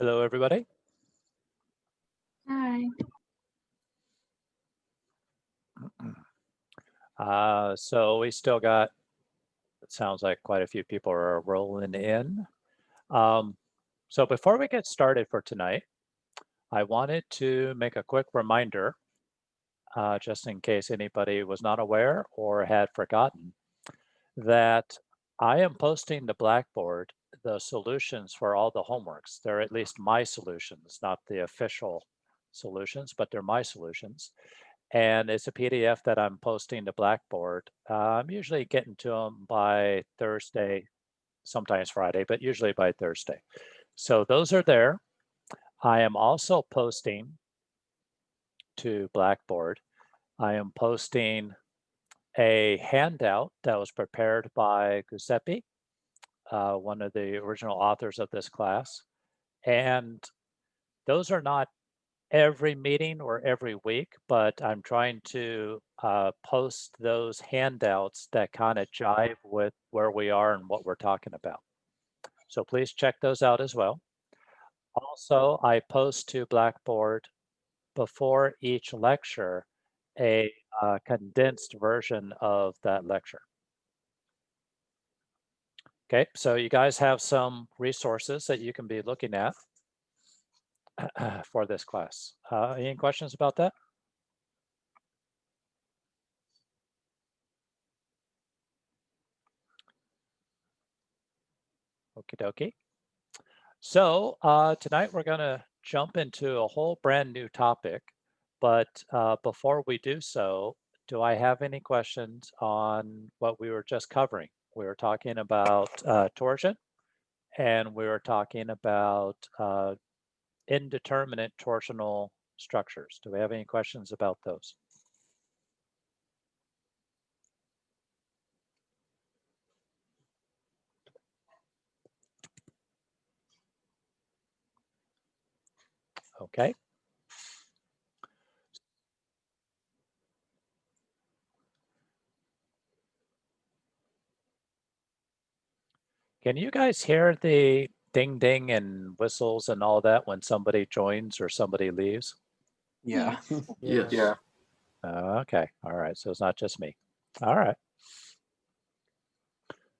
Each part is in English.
Hello, everybody. Hi. So we still got, it sounds like quite a few people are rolling in. Um, so before we get started for tonight, I wanted to make a quick reminder, just in case anybody was not aware or had forgotten, that I am posting to Blackboard the solutions for all the homeworks. They're at least my solutions, not the official solutions, but they're my solutions. And it's a PDF that I'm posting to Blackboard. I'm usually getting to them by Thursday, sometimes Friday, but usually by Thursday. So those are there. I am also posting to Blackboard. I am posting a handout that was prepared by Giuseppe, one of the original authors of this class. And those are not every meeting or every week, but I'm trying to post those handouts that kind of jive with where we are and what we're talking about. So please check those out as well. Also, I post to Blackboard before each lecture a condensed version of that lecture. Okay, so you guys have some resources that you can be looking at for this class. Any questions about that? Okie dokie. So tonight we're going to jump into a whole brand new topic. But before we do so, do I have any questions on what we were just covering? We were talking about torsion, and we were talking about indeterminate torsional structures. Do we have any questions about those? Okay. Can you guys hear the ding ding and whistles and all that when somebody joins or somebody leaves? Yeah. Yes. Yeah. Okay. All right. So it's not just me. All right.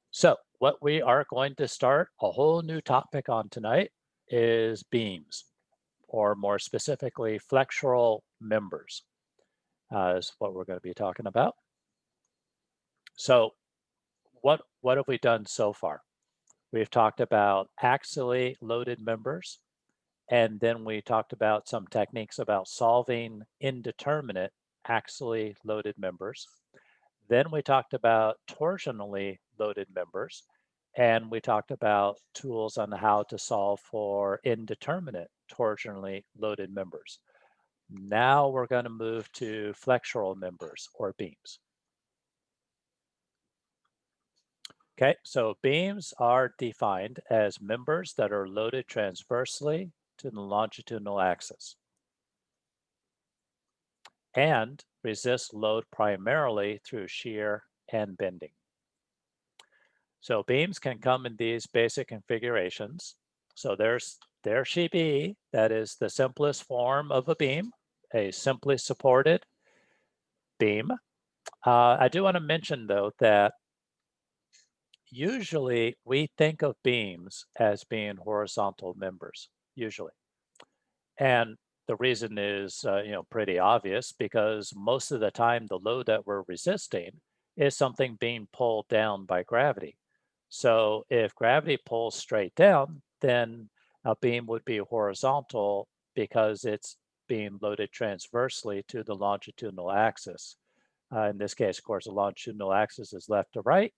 So what we are going to start a whole new topic on tonight is beams, or more specifically, flexural members, is what we're going to be talking about. So what have we done so far? We've talked about axially loaded members, and then we talked about some techniques about solving indeterminate axially loaded members. Then we talked about torsionally loaded members, and we talked about tools on how to solve for indeterminate torsionally loaded members. Now we're going to move to flexural members or beams. Okay, so beams are defined as members that are loaded transversely to the longitudinal axis and resist load primarily through shear and bending. So beams can come in these basic configurations. So there she be, that is the simplest form of a beam, a simply supported beam. I do want to mention though that usually we think of beams as being horizontal members, usually. And the reason is pretty obvious because most of the time the load that we're resisting is something being pulled down by gravity. So if gravity pulls straight down, then a beam would be horizontal because it's being loaded transversely to the longitudinal axis. In this case, of course, the longitudinal axis is left to right.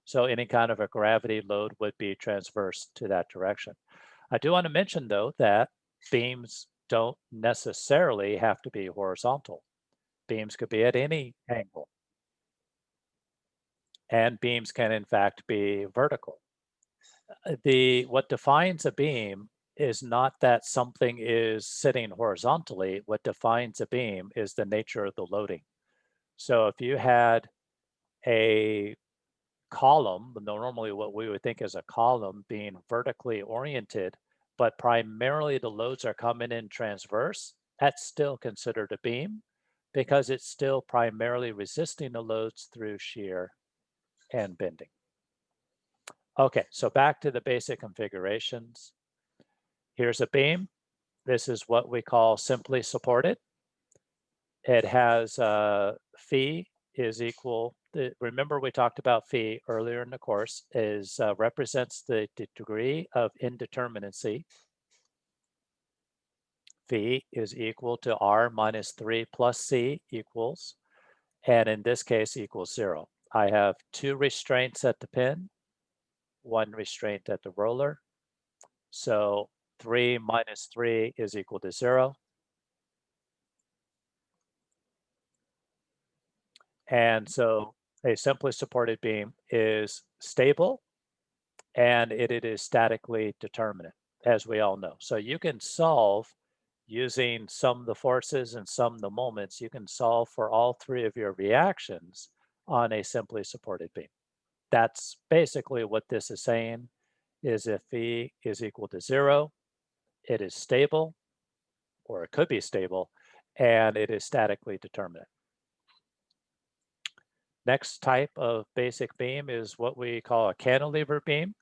So any kind of a gravity load would be transverse to that direction. I do want to mention though that beams don't necessarily have to be horizontal. Beams could be at any angle. And beams can in fact be vertical. What defines a beam is not that something is sitting horizontally. What defines a beam is the nature of the loading. So if you had a column, normally what we would think is a column being vertically oriented but primarily the loads are coming in transverse, that's still considered a beam because it's still primarily resisting the loads through shear and bending. Okay, so back to the basic configurations. Here's a beam. This is what we call simply supported. It has phi is equal, remember we talked about phi earlier in the course, is represents the degree of indeterminacy. Phi is equal to r minus 3 plus c equals, and in this case equals 0. I have 2 restraints at the pin, 1 restraint at the roller. So 3 minus 3 is equal to 0. And so a simply supported beam is stable and it is statically determinate, as we all know. So you can solve using sum of the forces and sum of the moments, you can solve for all 3 of your reactions on a simply supported beam. That's basically what this is saying, is if phi is equal to 0, it is stable, or it could be stable, and it is statically determinate. Next type of basic beam is what we call a cantilever beam.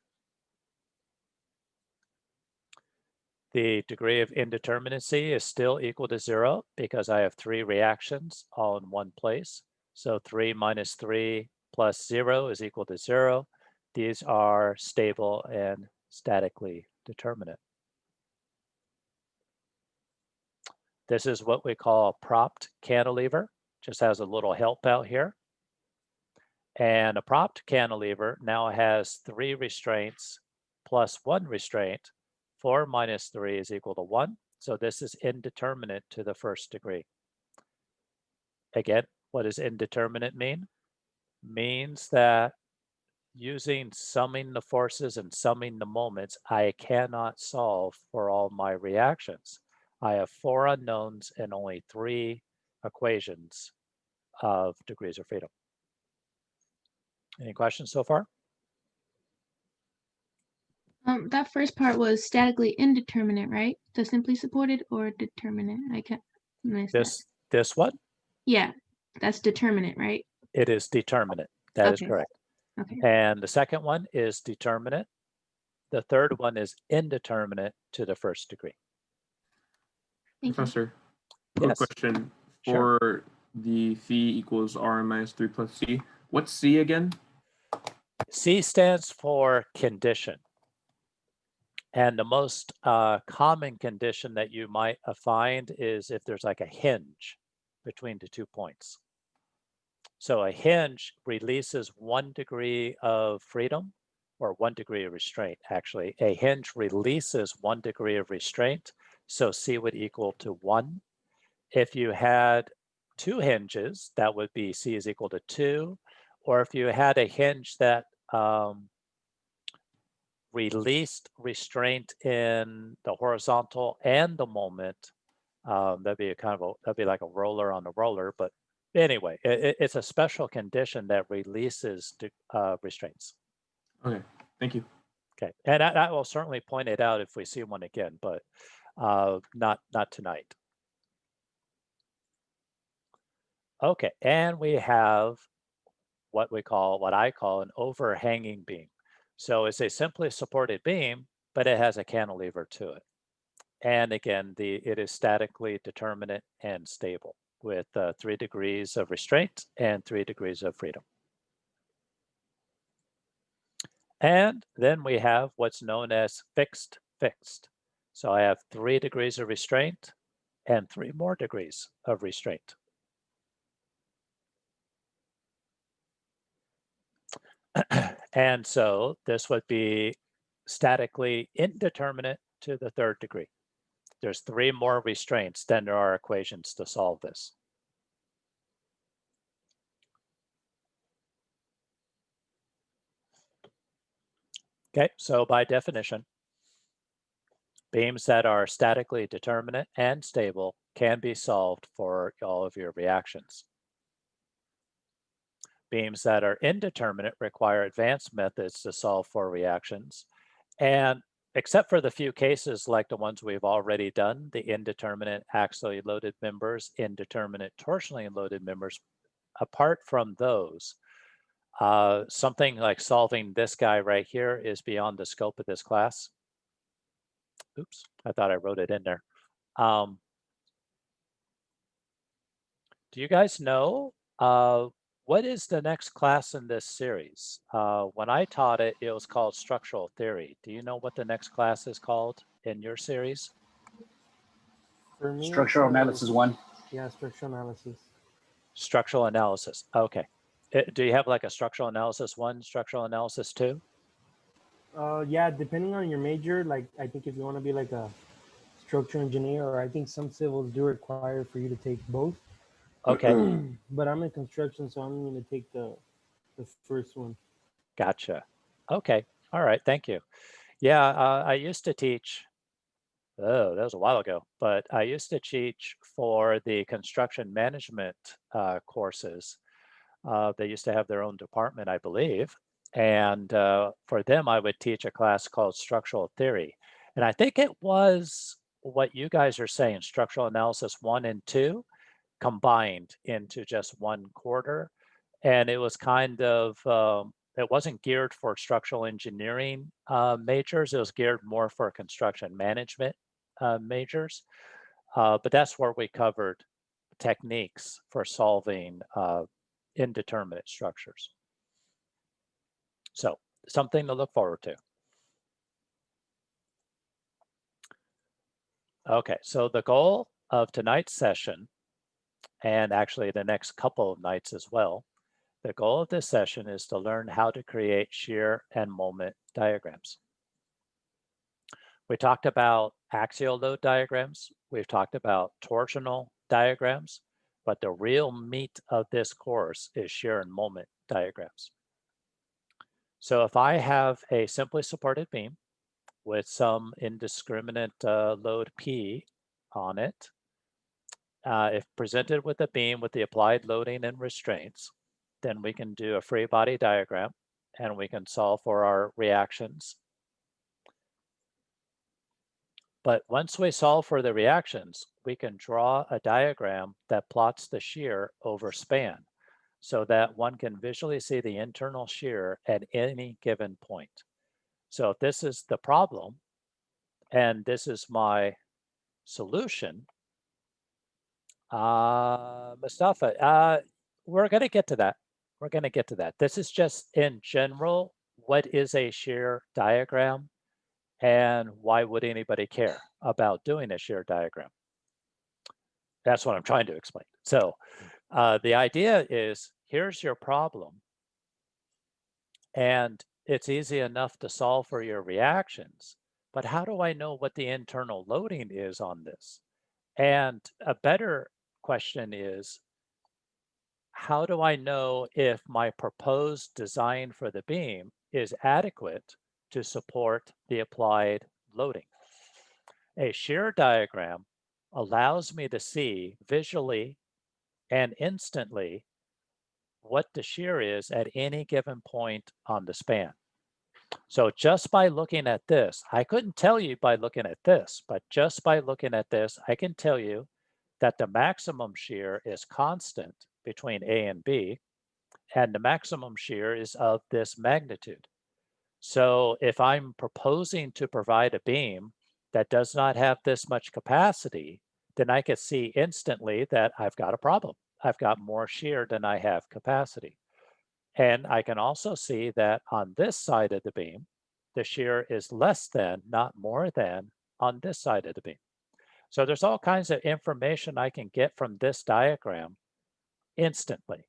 The degree of indeterminacy is still equal to 0 because I have 3 reactions all in one place. So 3 minus 3 plus 0 is equal to 0. These are stable and statically determinate. This is what we call a propped cantilever. Just has a little help out here. And a propped cantilever now has 3 restraints plus 1 restraint. 4 minus 3 is equal to 1. So this is indeterminate to the first degree. Again, what does indeterminate mean? Means that using summing the forces and summing the moments, I cannot solve for all my reactions. I have 4 unknowns and only 3 equations of degrees of freedom. Any questions so far? That first part was statically indeterminate, right? The simply supported or determinate? I can't miss that. This one? Yeah, that's determinate, right? It is determinate. That is Okay. correct. Okay. And the second one is determinate. The third one is indeterminate to the first degree. Thank you. Professor, Yes. quick question. Sure. For the phi equals r minus 3 plus c, what's c again? C stands for condition. And the most common condition that you might find is if there's like a hinge between the 2 points. So a hinge releases 1 degree of freedom, or 1 degree of restraint, actually. A hinge releases 1 degree of restraint, so C would equal to 1. If you had 2 hinges, that would be C is equal to 2. Or if you had a hinge that released restraint in the horizontal and the moment, that'd be that'd be like a roller on a roller. But anyway, it's a special condition that releases restraints. Okay, thank you. Okay, and I will certainly point it out if we see one again, but not tonight. Okay, and we have what I call an overhanging beam. So it's a simply supported beam, but it has a cantilever to it. And again, it is statically determinate and stable with 3 degrees of restraint and 3 degrees of freedom. And then we have what's known as fixed. So I have 3 degrees of restraint and 3 more degrees of restraint. And so this would be statically indeterminate to the 3rd degree. There's 3 more restraints than there are equations to solve this. Okay, so by definition, beams that are statically determinate and stable can be solved for all of your reactions. Beams that are indeterminate require advanced methods to solve for reactions. And except for the few cases like the ones we've already done, the indeterminate axially loaded members, indeterminate torsionally loaded members, apart from those, something like solving this guy right here is beyond the scope of this class. Oops, I thought I wrote it in there. Do you guys know what is the next class in this series? When I taught it, it was called structural theory. Do you know what the next class is called in your series? For me, Structural so- analysis 1. Yeah, structural analysis. Structural analysis. Okay. Do you have like a structural analysis 1, structural analysis 2? Yeah, depending on your major, like I think if you want to be like a structural engineer, or I think some civils do require for you to take both. Okay, But I'm in construction, so I'm going to take the first one. gotcha. Okay, all right, thank you. Yeah, I used to teach, oh, that was a while ago, but I used to teach for the construction management courses. They used to have their own department, I believe. And for them, I would teach a class called structural theory. And I think it was what you guys are saying, structural analysis 1 and 2 combined into just one quarter. And it was kind of, it wasn't geared for structural engineering majors. It was geared more for construction management majors. But that's where we covered techniques for solving indeterminate structures. So something to look forward to. Okay, so the goal of tonight's session, and actually the next couple of nights as well, the goal of this session is to learn how to create shear and moment diagrams. We talked about axial load diagrams. We've talked about torsional diagrams, but the real meat of this course is shear and moment diagrams. So if I have a simply supported beam with some indiscriminate load P on it, if presented with a beam with the applied loading and restraints, then we can do a free body diagram and we can solve for our reactions. But once we solve for the reactions, we can draw a diagram that plots the shear over span so that one can visually see the internal shear at any given point. So if this is the problem and this is my solution, Mustafa, we're going to get to that. We're going to get to that. This is just in general, what is a shear diagram and why would anybody care about doing a shear diagram? That's what I'm trying to explain. So the idea is, here's your problem. And it's easy enough to solve for your reactions, but how do I know what the internal loading is on this? And a better question is, how do I know if my proposed design for the beam is adequate to support the applied loading? A shear diagram allows me to see visually and instantly what the shear is at any given point on the span. So just by looking at this, I couldn't tell you by looking at this, but just by looking at this, I can tell you that the maximum shear is constant between A and B, and the maximum shear is of this magnitude. So if I'm proposing to provide a beam that does not have this much capacity, then I can see instantly that I've got a problem. I've got more shear than I have capacity. And I can also see that on this side of the beam, the shear is less than, not more than, on this side of the beam. So there's all kinds of information I can get from this diagram instantly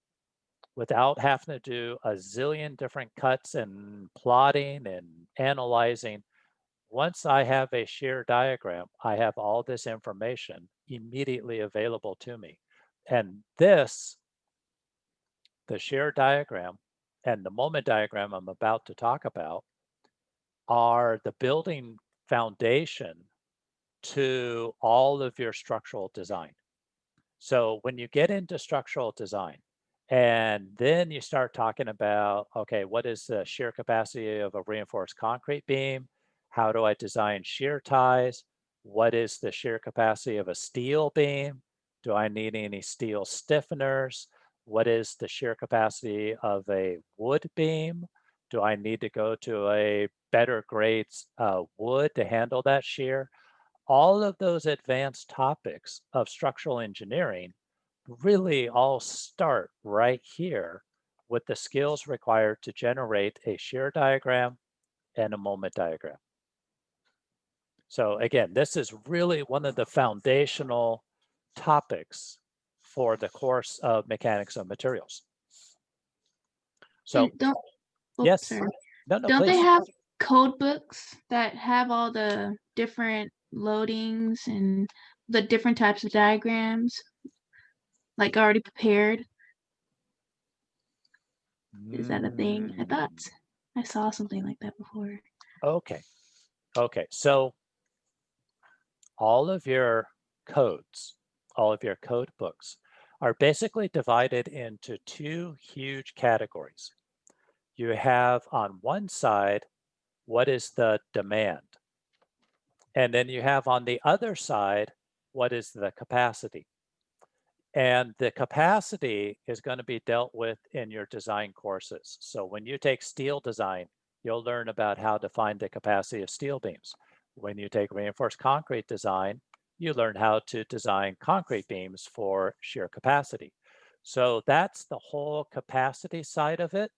without having to do a zillion different cuts and plotting and analyzing. Once I have a shear diagram, I have all this information immediately available to me. And this, the shear diagram and the moment diagram I'm about to talk about, are the building foundation to all of your structural design. So when you get into structural design, and then you start talking about, okay, what is the shear capacity of a reinforced concrete beam? How do I design shear ties? What is the shear capacity of a steel beam? Do I need any steel stiffeners? What is the shear capacity of a wood beam? Do I need to go to a better grades wood to handle that shear? All of those advanced topics of structural engineering really all start right here with the skills required to generate a shear diagram and a moment diagram. So again, this is really one of the foundational topics for the course of mechanics of materials. So And don't, oh, yes, sorry. no, Don't they please. have code books that have all the different loadings and the different types of diagrams, like already prepared? Is that a thing? I thought I saw something like that before. Okay. Okay. So all of your codes, all of your code books are basically divided into two huge categories. You have on one side, what is the demand? And then you have on the other side, what is the capacity? And the capacity is going to be dealt with in your design courses. So when you take steel design, you'll learn about how to find the capacity of steel beams. When you take reinforced concrete design, you learn how to design concrete beams for shear capacity. So that's the whole capacity side of it.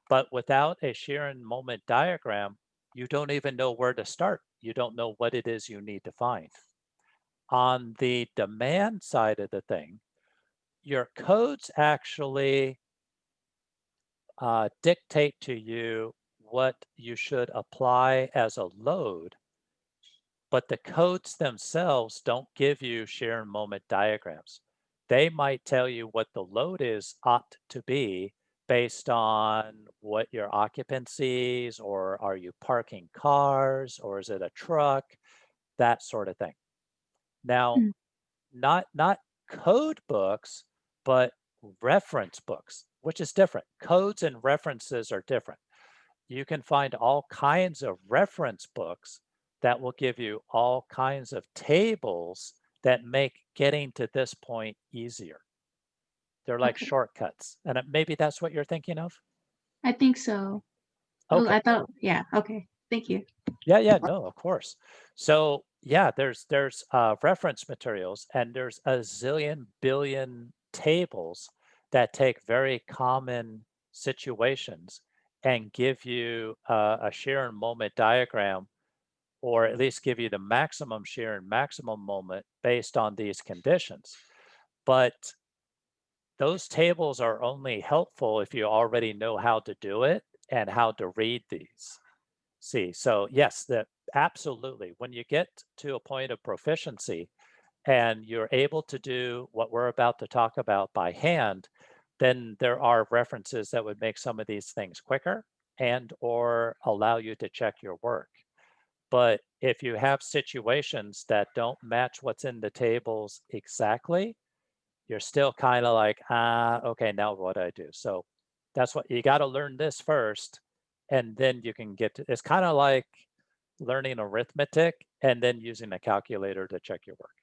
But without a shear and moment diagram, you don't even know where to start. You don't know what it is you need to find. On the demand side of the thing, your codes actually dictate to you what you should apply as a load, but the codes themselves don't give you shear and moment diagrams. They might tell you what the load is ought to be based on what your occupancies, or are you parking cars, or is it a truck, that sort of thing. Now, Mm. not code books, but reference books, which is different. Codes and references are different. You can find all kinds of reference books that will give you all kinds of tables that make getting to this point easier. They're like Okay. shortcuts. And maybe that's what you're thinking of? I think so. Oh, Okay. I thought, yeah, okay. Thank you. Yeah, no, of course. So yeah, there's reference materials, and there's a zillion billion tables that take very common situations and give you a shear and moment diagram, or at least give you the maximum shear and maximum moment based on these conditions. But those tables are only helpful if you already know how to do it and how to read these. See, so yes, that absolutely. When you get to a point of proficiency and you're able to do what we're about to talk about by hand, then there are references that would make some of these things quicker and or allow you to check your work. But if you have situations that don't match what's in the tables exactly, you're still kind of like, okay, now what do I do? So that's what you got to learn this first, and then you can get to, it's kind of like learning arithmetic and then using a calculator to check your work.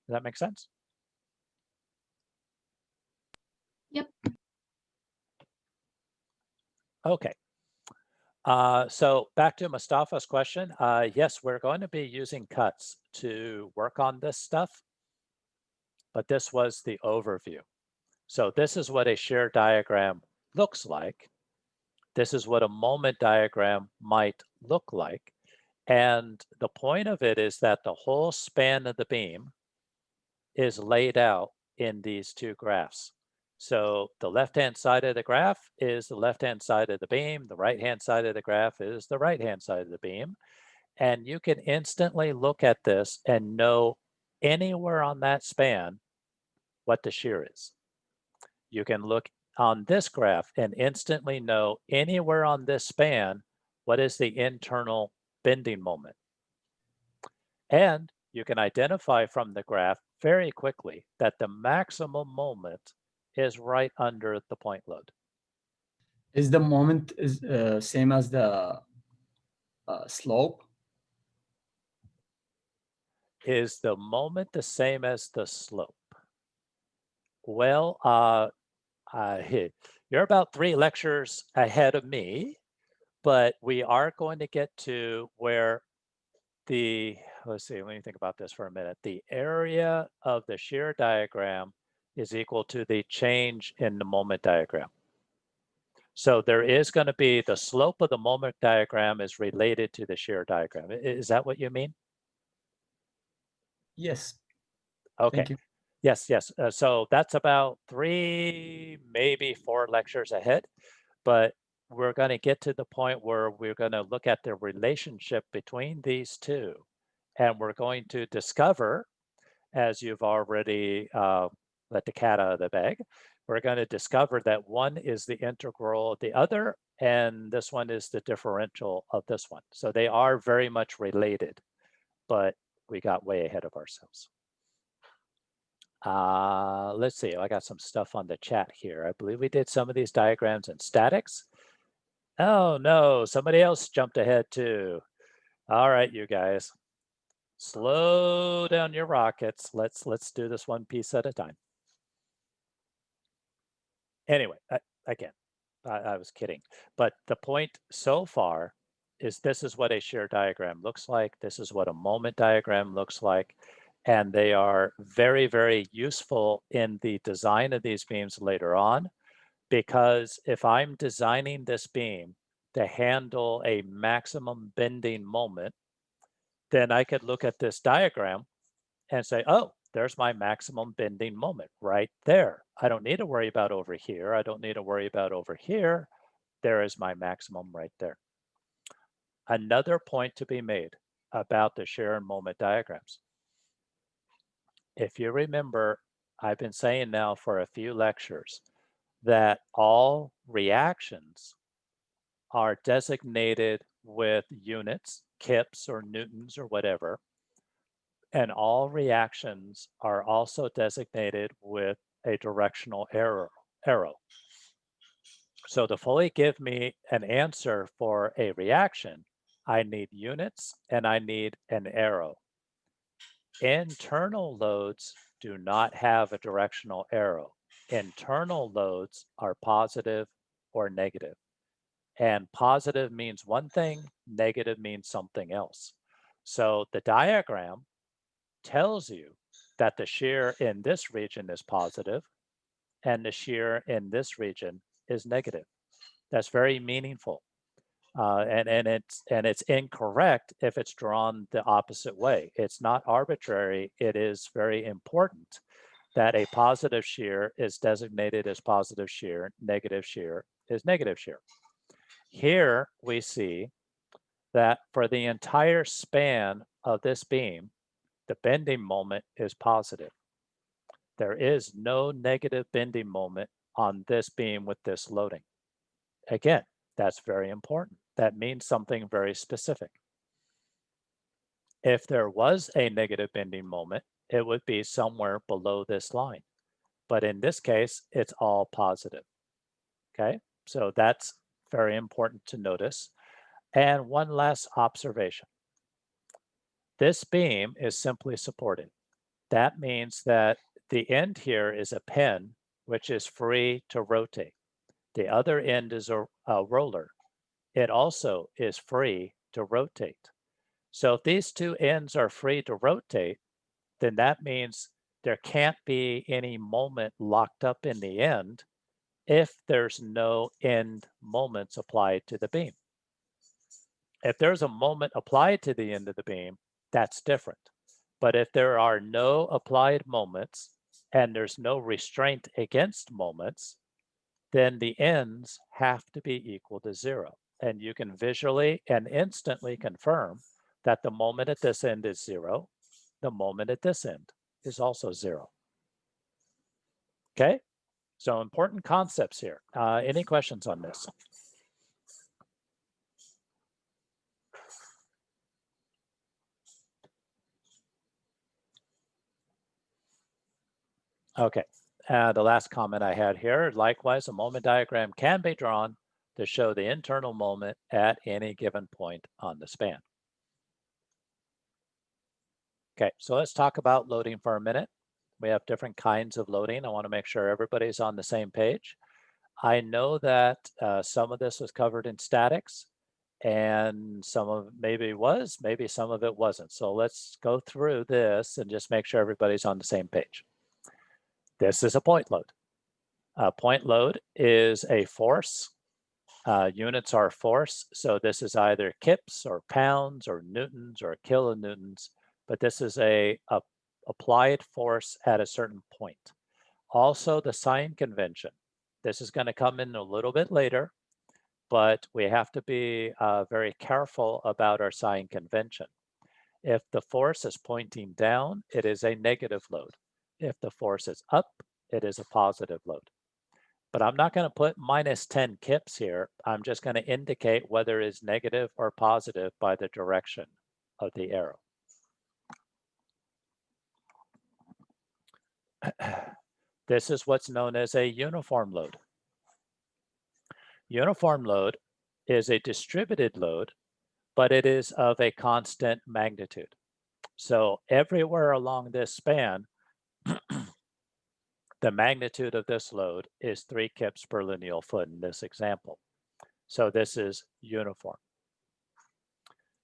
Does that make sense? Yep. Okay. So back to Mustafa's question. Yes, we're going to be using cuts to work on this stuff, but this was the overview. So this is what a shear diagram looks like. This is what a moment diagram might look like. And the point of it is that the whole span of the beam is laid out in these two graphs. So the left-hand side of the graph is the left-hand side of the beam. The right-hand side of the graph is the right-hand side of the beam. And you can instantly look at this and know anywhere on that span what the shear is. You can look on this graph and instantly know anywhere on this span what is the internal bending moment. And you can identify from the graph very quickly that the maximum moment is right under the point load. Is the moment is same as the slope? is the moment the same as the slope? Well, you're about 3 lectures ahead of me, but we are going to get to where let's see, let me think about this for a minute. The area of the shear diagram is equal to the change in the moment diagram. So there is going to be the slope of the moment diagram is related to the shear diagram. Is that what you mean? Yes. Okay. Thank you. Yes, yes. So that's about 3, maybe 4 lectures ahead, but we're going to get to the point where we're going to look at the relationship between these two. And we're going to discover, as you've already let the cat out of the bag, we're going to discover that one is the integral of the other, and this one is the differential of this one. So they are very much related, but we got way ahead of ourselves. Let's see, I got some stuff on the chat here. I believe we did some of these diagrams in statics. Oh no, somebody else jumped ahead too. All right, you guys, slow down your rockets. Let's do this one piece at a time. Anyway, again, I was kidding. But the point so far is this is what a shear diagram looks like. This is what a moment diagram looks like. And they are very, very useful in the design of these beams later on, because if I'm designing this beam to handle a maximum bending moment, then I could look at this diagram and say, oh, there's my maximum bending moment right there. I don't need to worry about over here. I don't need to worry about over here. There is my maximum right there. Another point to be made about the shear and moment diagrams. If you remember, I've been saying now for a few lectures that all reactions are designated with units, kips or newtons or whatever, and all reactions are also designated with a directional arrow. So to fully give me an answer for a reaction, I need units and I need an arrow. Internal loads do not have a directional arrow. Internal loads are positive or negative. And positive means one thing, negative means something else. So the diagram tells you that the shear in this region is positive and the shear in this region is negative. That's very meaningful. And it's incorrect if it's drawn the opposite way. It's not arbitrary. It is very important that a positive shear is designated as positive shear, negative shear is negative shear. Here we see that for the entire span of this beam, the bending moment is positive. There is no negative bending moment on this beam with this loading. Again, that's very important. That means something very specific. If there was a negative bending moment, it would be somewhere below this line. But in this case, it's all positive. Okay, so that's very important to notice. And one last observation. This beam is simply supported. That means that the end here is a pin, which is free to rotate. The other end is a roller. It also is free to rotate. So if these two ends are free to rotate, then that means there can't be any moment locked up in the end if there's no end moments applied to the beam. If there's a moment applied to the end of the beam, that's different. But if there are no applied moments and there's no restraint against moments, then the ends have to be equal to 0. And you can visually and instantly confirm that the moment at this end is 0. The moment at this end is also 0. Okay, so important concepts here. Any questions on this? Okay, the last comment I had here, likewise, a moment diagram can be drawn to show the internal moment at any given point on the span. Okay, so let's talk about loading for a minute. We have different kinds of loading. I want to make sure everybody's on the same page. I know that some of this was covered in statics and some of maybe was, maybe some of it wasn't. So let's go through this and just make sure everybody's on the same page. This is a point load. A point load is a force. Units are force. So this is either kips or pounds or newtons or kilonewtons, but this is a applied force at a certain point. Also the sign convention. This is going to come in a little bit later, but we have to be very careful about our sign convention. If the force is pointing down, it is a negative load. If the force is up, it is a positive load. But I'm not going to put minus 10 kips here. I'm just going to indicate whether it is negative or positive by the direction of the arrow. This is what's known as a uniform load. Uniform load is a distributed load, but it is of a constant magnitude. So everywhere along this span, the magnitude of this load is 3 kips per lineal foot in this example. So this is uniform.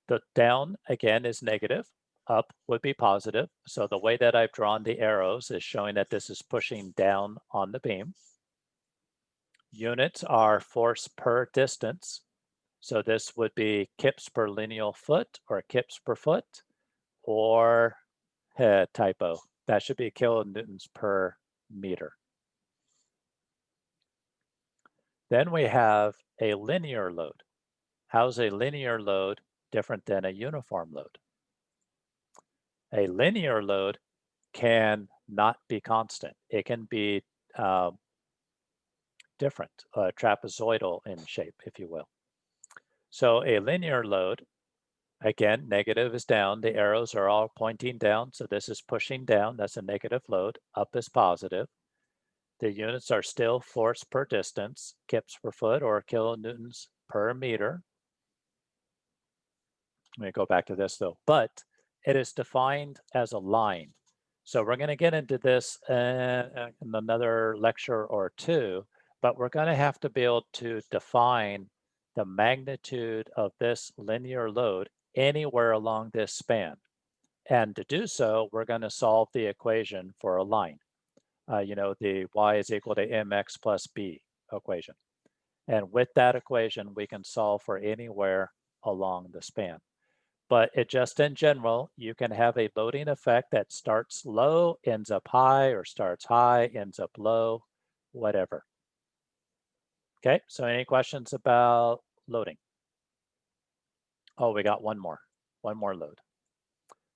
The down, again, is negative. Up would be positive. So the way that I've drawn the arrows is showing that this is pushing down on the beam. Units are force per distance. So this would be kips per lineal foot or kips per foot, or typo. That should be kilonewtons per meter. Then we have a linear load. How's a linear load different than a uniform load? A linear load can not be constant. It can be different, trapezoidal in shape, if you will. So a linear load, again, negative is down. The arrows are all pointing down. So this is pushing down. That's a negative load. Up is positive. The units are still force per distance, kips per foot or kilonewtons per meter. Let me go back to this though, but it is defined as a line. So we're going to get into this in another lecture or two, but we're going to have to be able to define the magnitude of this linear load anywhere along this span. And to do so, we're going to solve the equation for a line. You know, the y is equal to mx plus b equation. And with that equation, we can solve for anywhere along the span. But it just in general, you can have a loading effect that starts low, ends up high, or starts high, ends up low, whatever. Okay, so any questions about loading? Oh, we got one more load.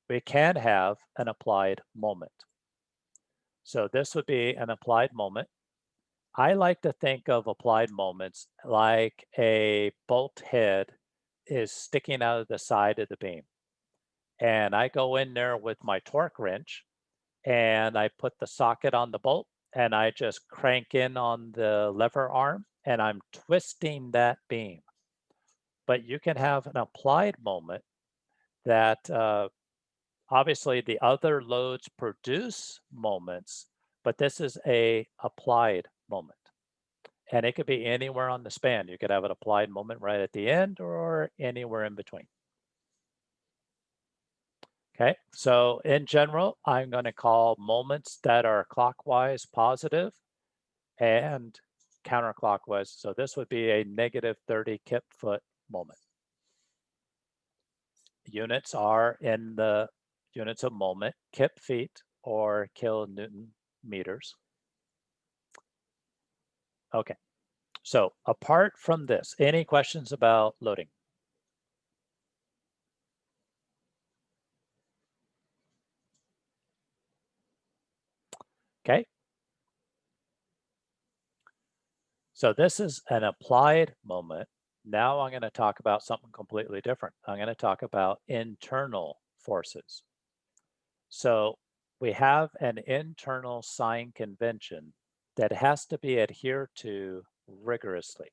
We can have an applied moment. So this would be an applied moment. I like to think of applied moments like a bolt head is sticking out of the side of the beam. And I go in there with my torque wrench and I put the socket on the bolt and I just crank in on the lever arm and I'm twisting that beam. But you can have an applied moment that obviously the other loads produce moments, but this is a applied moment. And it could be anywhere on the span. You could have an applied moment right at the end or anywhere in between. Okay, so in general, I'm going to call moments that are clockwise positive and counterclockwise. So this would be a negative 30 kip foot moment. Units are in the units of moment, kip feet or kilonewton meters. Okay, so apart from this, any questions about loading? Okay. So this is an applied moment. Now I'm going to talk about something completely different. I'm going to talk about internal forces. So we have an internal sign convention that has to be adhered to rigorously.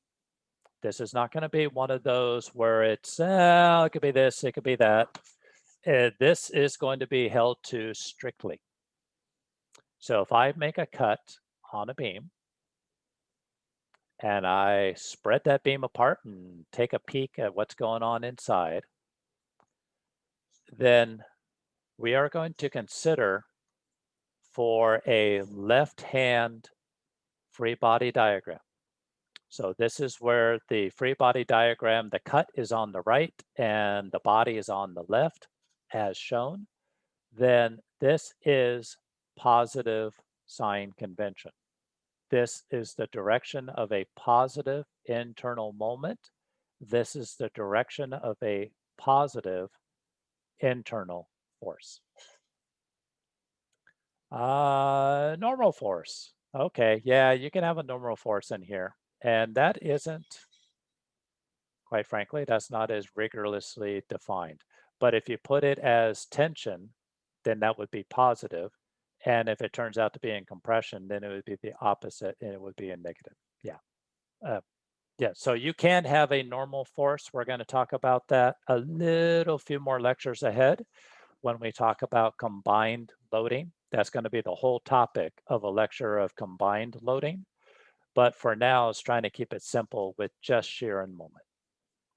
This is not going to be one of those where it's, it could be this, it could be that. this is going to be held to strictly. So if I make a cut on a beam and I spread that beam apart and take a peek at what's going on inside, then we are going to consider for a left-hand free body diagram. So this is where the free body diagram, the cut is on the right and the body is on the left as shown. Then this is positive sign convention. This is the direction of a positive internal moment. This is the direction of a positive internal force. Normal force. Okay, yeah, you can have a normal force in here. And that isn't, quite frankly, that's not as rigorously defined. But if you put it as tension, then that would be positive. And if it turns out to be in compression, then it would be the opposite and it would be a negative. Yeah. Yeah, so you can have a normal force. We're going to talk about that a little few more lectures ahead when we talk about combined loading. That's going to be the whole topic of a lecture of combined loading. But for now, it's trying to keep it simple with just shear and moment.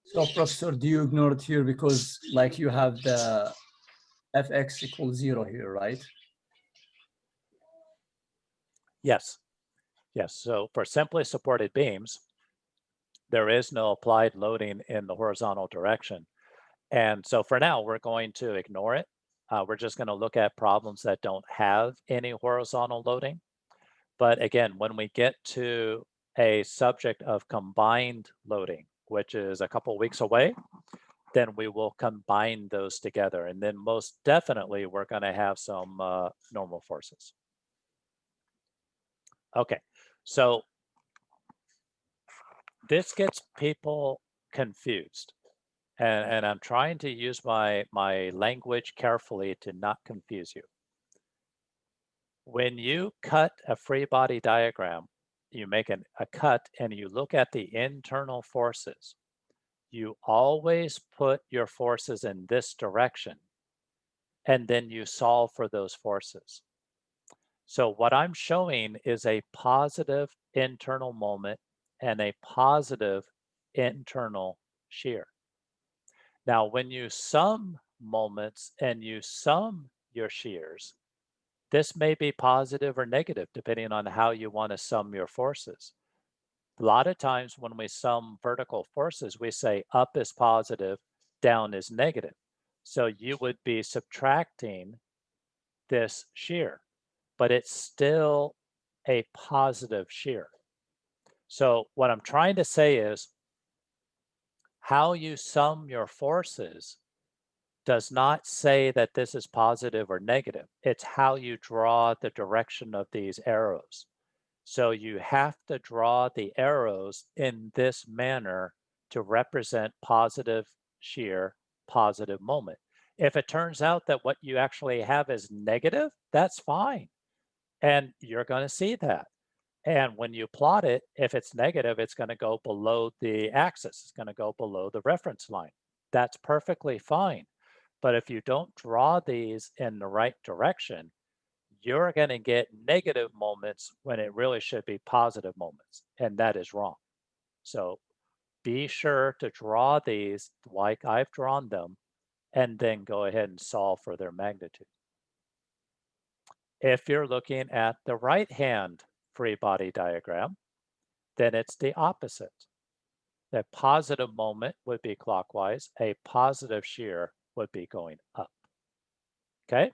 So, Professor, do you ignore it here because, like, you have the Fx equals 0 here, right? Yes. Yes. So for simply supported beams, there is no applied loading in the horizontal direction. And so for now, we're going to ignore it. We're just going to look at problems that don't have any horizontal loading. But again, when we get to a subject of combined loading, which is a couple weeks away, then we will combine those together. And then most definitely, we're going to have some normal forces. Okay, so this gets people confused. And I'm trying to use my language carefully to not confuse you. When you cut a free body diagram, you make a cut and you look at the internal forces. You always put your forces in this direction, and then you solve for those forces. So what I'm showing is a positive internal moment and a positive internal shear. Now, when you sum moments and you sum your shears, this may be positive or negative depending on how you want to sum your forces. A lot of times when we sum vertical forces, we say up is positive, down is negative. So you would be subtracting this shear, but it's still a positive shear. So what I'm trying to say is how you sum your forces does not say that this is positive or negative. It's how you draw the direction of these arrows. So you have to draw the arrows in this manner to represent positive shear, positive moment. If it turns out that what you actually have is negative, that's fine. And you're going to see that. And when you plot it, if it's negative, it's going to go below the axis. It's going to go below the reference line. That's perfectly fine. But if you don't draw these in the right direction, you're going to get negative moments when it really should be positive moments. And that is wrong. So be sure to draw these like I've drawn them, and then go ahead and solve for their magnitude. If you're looking at the right-hand free body diagram, then it's the opposite. The positive moment would be clockwise. A positive shear would be going up. Okay?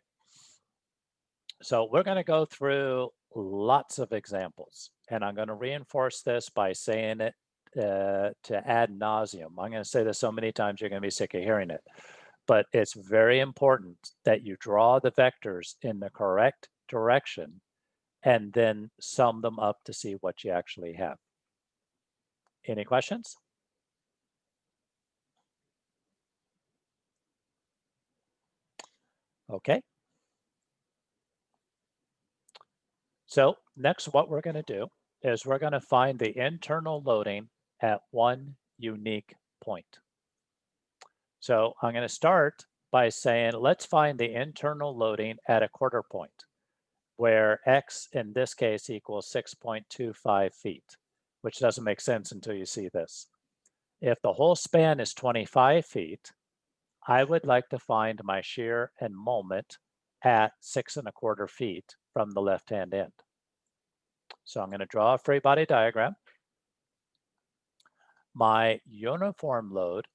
So we're going to go through lots of examples, and I'm going to reinforce this by saying it to ad nauseum. I'm going to say this so many times you're going to be sick of hearing it, but it's very important that you draw the vectors in the correct direction and then sum them up to see what you actually have. Any questions? Okay. So next, what we're going to do is we're going to find the internal loading at one unique point. So I'm going to start by saying, let's find the internal loading at a quarter point, where X in this case equals 6.25 feet, which doesn't make sense until you see this. If the whole span is 25 feet, I would like to find my shear and moment at 6.25 feet from the left-hand end. So I'm going to draw a free body diagram. My uniform load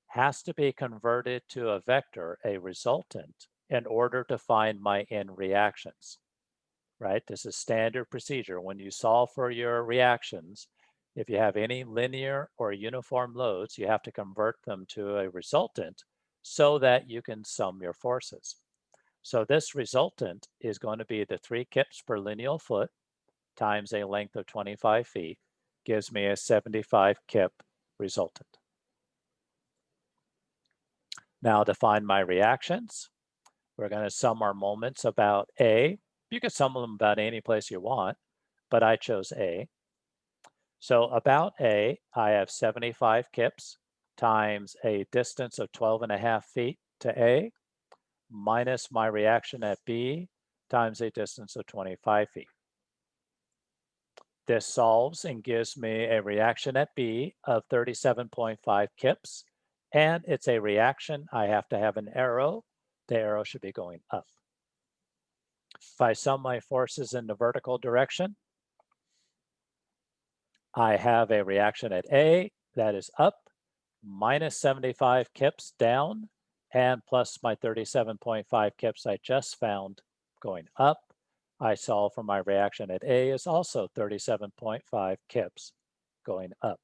has to be converted to a vector, a resultant, in order to find my end reactions, right? This is standard procedure. When you solve for your reactions, if you have any linear or uniform loads, you have to convert them to a resultant so that you can sum your forces. So this resultant is going to be the 3 kips per lineal foot times a length of 25 feet, gives me a 75 kip resultant. Now to find my reactions, we're going to sum our moments about A. You can sum them about any place you want, but I chose A. So about A, I have 75 kips times a distance of 12.5 feet to A, minus my reaction at B times a distance of 25 feet. This solves and gives me a reaction at B of 37.5 kips, and it's a reaction. I have to have an arrow. The arrow should be going up. If I sum my forces in the vertical direction, I have a reaction at A that is up, minus 75 kips down, and plus my 37.5 kips I just found going up. I solve for my reaction at A is also 37.5 kips going up.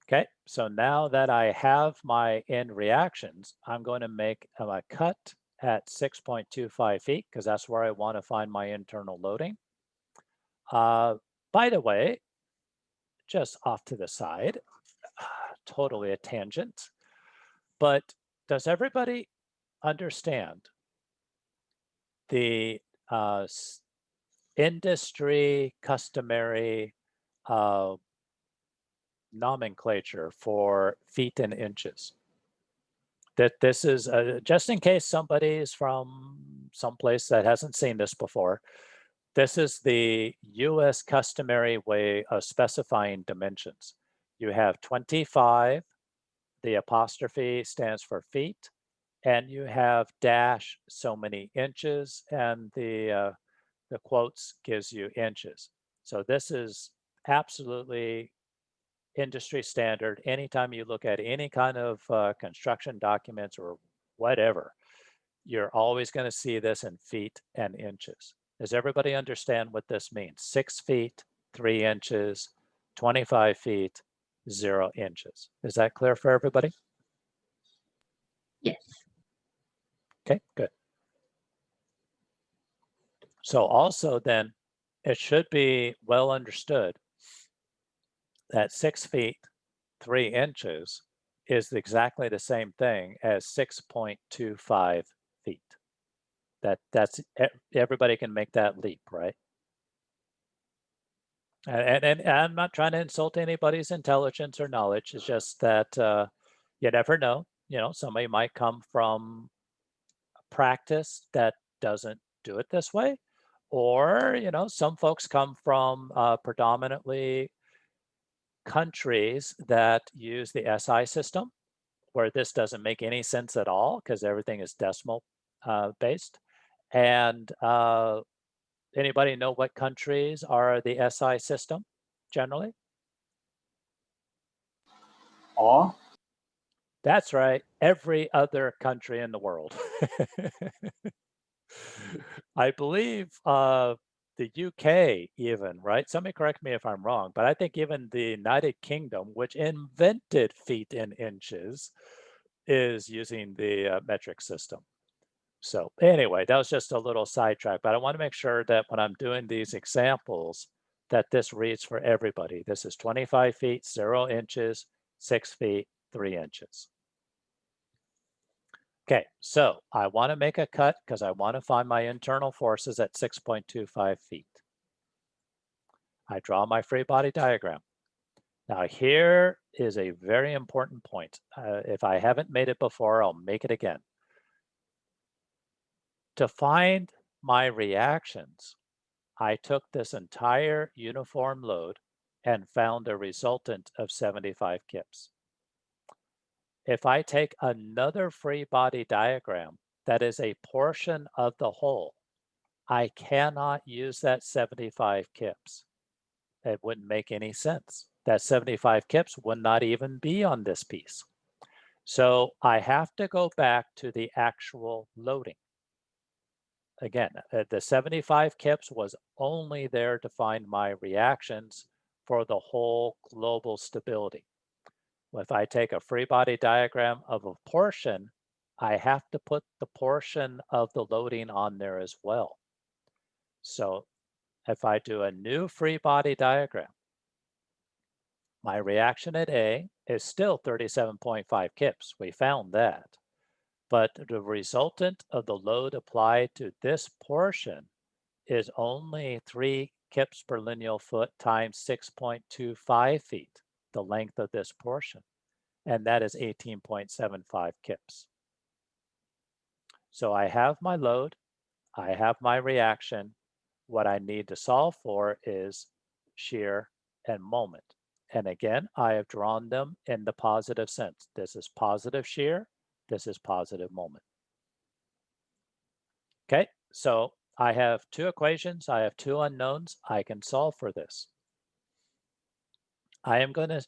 Okay, so now that I have my end reactions, I'm going to make a cut at 6.25 feet because that's where I want to find my internal loading. By the way, just off to the side, totally a tangent, but does everybody understand the industry customary nomenclature for feet and inches? That this is, just in case somebody is from someplace that hasn't seen this before, this is the US customary way of specifying dimensions. You have 25, the apostrophe stands for feet, and you have dash so many inches, and the quotes gives you inches. So this is absolutely industry standard. Anytime you look at any kind of construction documents or whatever, you're always going to see this in feet and inches. Does everybody understand what this means? 6 feet, 3 inches, 25 feet, 0 inches. Is that clear for everybody? Yes. Okay, good. So also then, it should be well understood that 6 feet, 3 inches is exactly the same thing as 6.25 feet. That's everybody can make that leap, right? And I'm not trying to insult anybody's intelligence or knowledge. It's just that you never know. You know, somebody might come from a practice that doesn't do it this way, or you know, some folks come from predominantly countries that use the SI system, where this doesn't make any sense at all because everything is decimal based. And anybody know what countries are the SI system generally? Aw. That's right, every other country in the world. I believe the UK even, right? Somebody correct me if I'm wrong, but I think even the United Kingdom, which invented feet and inches, is using the metric system. So anyway, that was just a little sidetrack, but I want to make sure that when I'm doing these examples, that this reads for everybody. This is 25 feet, 0 inches, 6 feet, 3 inches. Okay, so I want to make a cut because I want to find my internal forces at 6.25 feet. I draw my free body diagram. Now here is a very important point. If I haven't made it before, I'll make it again. To find my reactions, I took this entire uniform load and found a resultant of 75 kips. If I take another free body diagram that is a portion of the whole, I cannot use that 75 kips. It wouldn't make any sense. That 75 kips would not even be on this piece. So I have to go back to the actual loading. Again, the 75 kips was only there to find my reactions for the whole global stability. If I take a free body diagram of a portion, I have to put the portion of the loading on there as well. So if I do a new free body diagram, my reaction at A is still 37.5 kips. We found that. But the resultant of the load applied to this portion is only 3 kips per lineal foot times 6.25 feet, the length of this portion. And that is 18.75 kips. So I have my load, I have my reaction. What I need to solve for is shear and moment. And again, I have drawn them in the positive sense. This is positive shear, this is positive moment. Okay, so I have two equations, I have two unknowns, I can solve for this. I am going to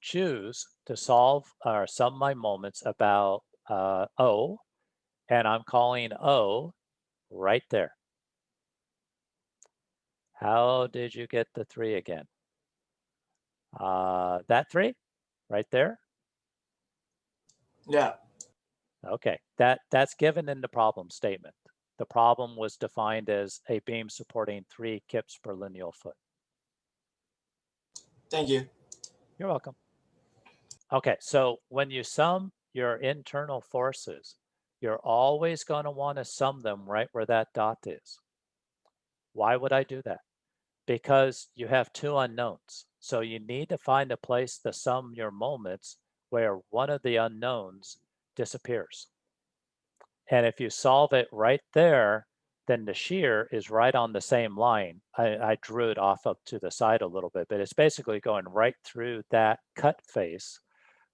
choose to solve or sum my moments about O, and I'm calling O right there. How did you get the 3 again? That 3 right there? Yeah. Okay, that's given in the problem statement. The problem was defined as a beam supporting 3 kips per lineal foot. Thank you. You're welcome. Okay, so when you sum your internal forces, you're always going to want to sum them right where that dot is. Why would I do that? Because you have two unknowns. So you need to find a place to sum your moments where one of the unknowns disappears. And if you solve it right there, then the shear is right on the same line. I drew it off up to the side a little bit, but it's basically going right through that cut face.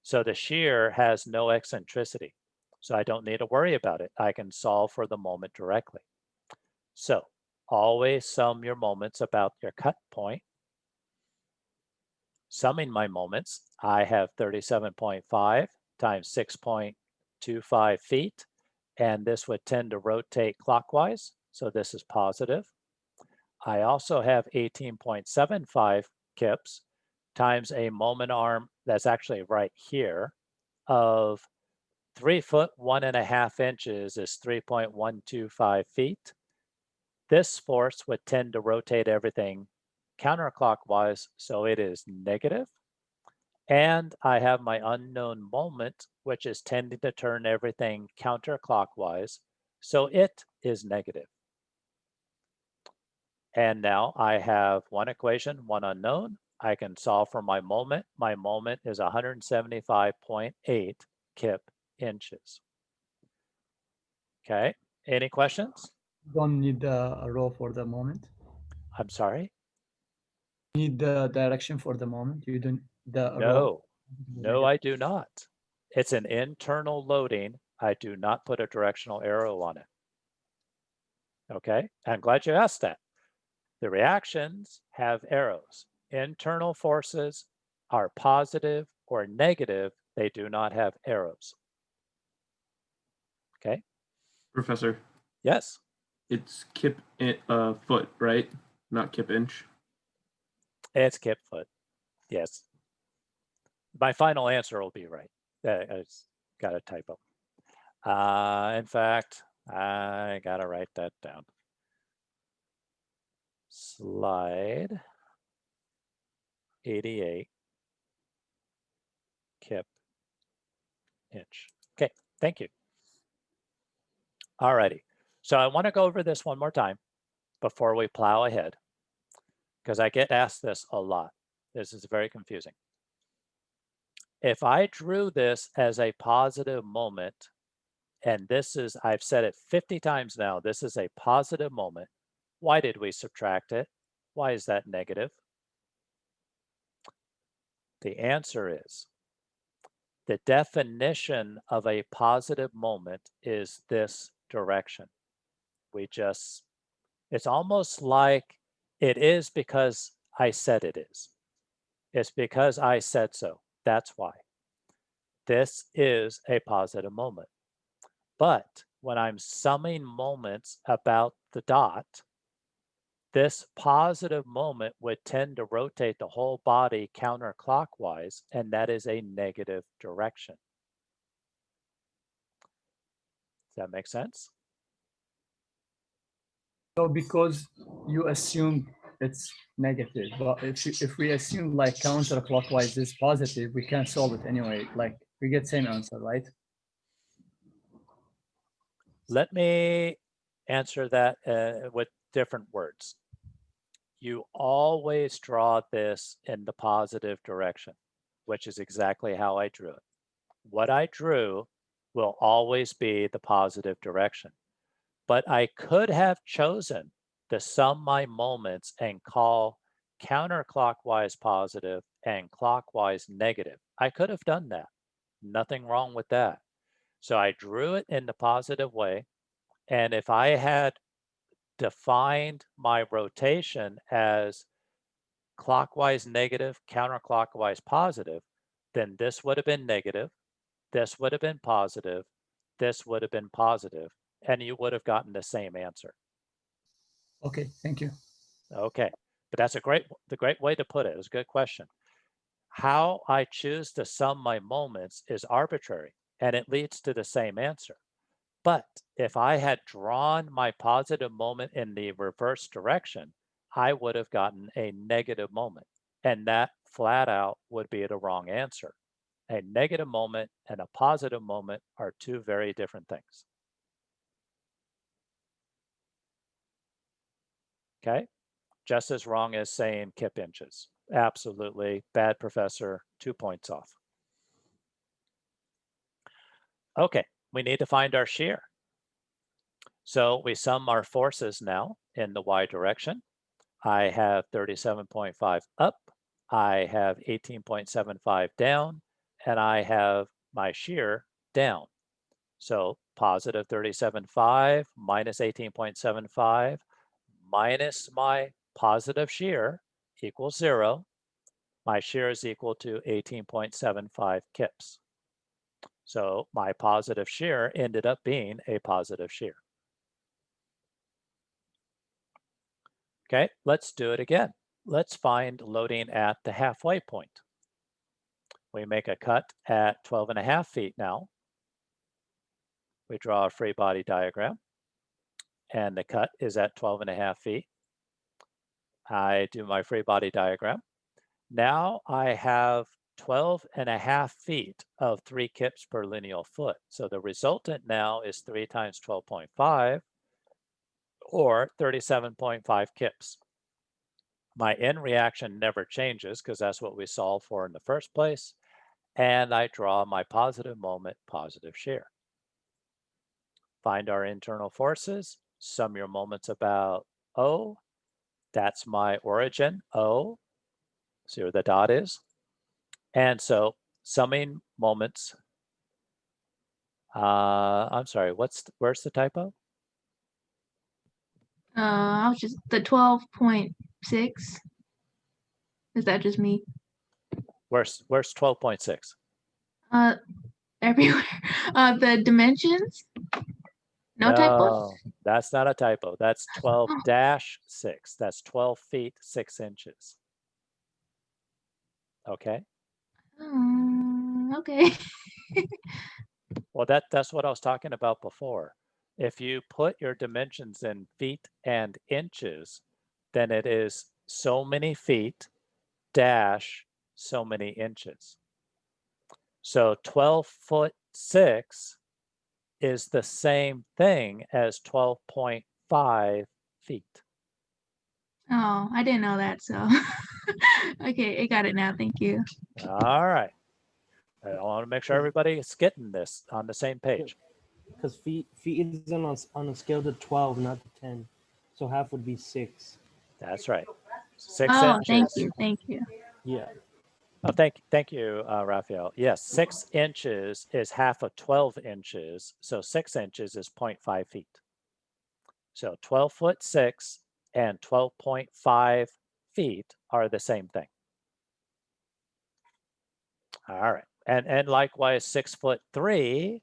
So the shear has no eccentricity. So I don't need to worry about it. I can solve for the moment directly. So always sum your moments about your cut point. Summing my moments, I have 37.5 times 6.25 feet, and this would tend to rotate clockwise. So this is positive. I also have 18.75 kips times a moment arm that's actually right here of 3 foot 1.5 inches is 3.125 feet. This force would tend to rotate everything counterclockwise, so it is negative. And I have my unknown moment, which is tending to turn everything counterclockwise, so it is negative. And now I have one equation, one unknown. I can solve for my moment. My moment is 175.8 kip inches. Okay, any questions? Don't need a row for the moment. I'm sorry? Need the direction for the moment. You don't the row. No, no, I do not. It's an internal loading. I do not put a directional arrow on it. Okay, I'm glad you asked that. The reactions have arrows. Internal forces are positive or negative. They do not have arrows. Okay, Professor, yes, it's kip foot, right? Not kip inch. it's kip foot. Yes. My final answer will be right. I just got a typo. In fact, I gotta write that down. Slide 88 kip inch. Okay, thank you. All righty. So I want to go over this one more time before we plow ahead, because I get asked this a lot. This is very confusing. if I drew this as a positive moment, and this is, I've said it 50 times now, this is a positive moment. Why did we subtract it? Why is that negative? The answer is the definition of a positive moment is this direction. It's almost like it is because I said it is. It's because I said so. That's why. This is a positive moment. But when I'm summing moments about the dot, this positive moment would tend to rotate the whole body counterclockwise, and that is a negative direction. Does that make sense? So because you assume it's negative, but if we assume like counterclockwise is positive, we can solve it anyway. Like we get same answer, right? Let me answer that with different words. You always draw this in the positive direction, which is exactly how I drew it. What I drew will always be the positive direction. But I could have chosen to sum my moments and call counterclockwise positive and clockwise negative. I could have done that. Nothing wrong with that. So I drew it in the positive way. And if I had defined my rotation as clockwise negative, counterclockwise positive, then this would have been negative, this would have been positive, this would have been positive, and you would have gotten the same answer. Okay, thank you. Okay, but that's the great way to put it. It's a good question. How I choose to sum my moments is arbitrary, and it leads to the same answer. But if I had drawn my positive moment in the reverse direction, I would have gotten a negative moment, and that flat out would be the wrong answer. A negative moment and a positive moment are two very different things. Okay, just as wrong as saying kip inches. Absolutely, bad professor, 2 points off. Okay, we need to find our shear. So we sum our forces now in the y direction. I have 37.5 up, I have 18.75 down, and I have my shear down. So positive 37.5 minus 18.75 minus my positive shear equals 0. My shear is equal to 18.75 kips. So my positive shear ended up being a positive shear. Okay, let's do it again. Let's find loading at the halfway point. We make a cut at 12.5 feet now. We draw a free body diagram, and the cut is at 12.5 feet. I do my free body diagram. Now I have 12.5 feet of 3 kips per lineal foot. So the resultant now is 3 times 12.5, or 37.5 kips. My end reaction never changes because that's what we solved for in the first place. And I draw my positive moment, positive shear. Find our internal forces, sum your moments about O. That's my origin, O. See where the dot is? And so summing moments, I'm sorry, where's the typo? I was just the 12.6. Is that just me? Where's 12.6? Everywhere. The dimensions. No typo. No, that's not a typo. That's 12-6. That's 12 feet, 6 inches. Okay. Okay. Well, that's what I was talking about before. If you put your dimensions in feet and inches, then it is so many feet dash so many inches. So 12'6" is the same thing as 12.5 feet. Oh, I didn't know that. So, okay, I got it now. Thank you. All right. I want to make sure everybody is getting this on the same page. Because feet is on a scale to 12, not to 10. So half would be 6. That's right. 6 Oh, inches. thank you, thank you. Yeah. Oh, thank you, Raphael. Yes, 6 inches is half of 12 inches. So 6 inches is 0.5 feet. So 12 foot 6 and 12.5 feet are the same thing. All right. And likewise, 6'3"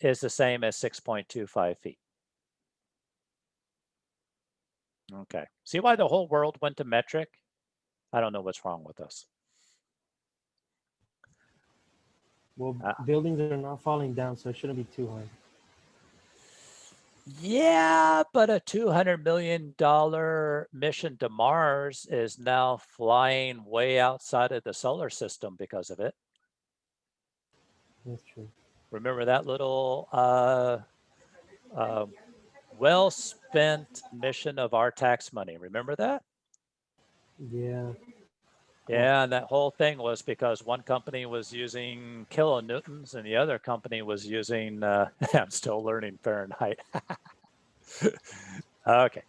is the same as 6.25 feet. Okay. See why the whole world went to metric? I don't know what's wrong with us. Well, Ah. buildings are not falling down, so it shouldn't be too hard. Yeah, but a $200 million mission to Mars is now flying way outside of the solar system because of it. That's true. Remember that little well-spent mission of our tax money? Remember that? Yeah. Yeah, and that whole thing was because one company was using kilonewtons and the other company was using, I'm still learning Fahrenheit. Okay,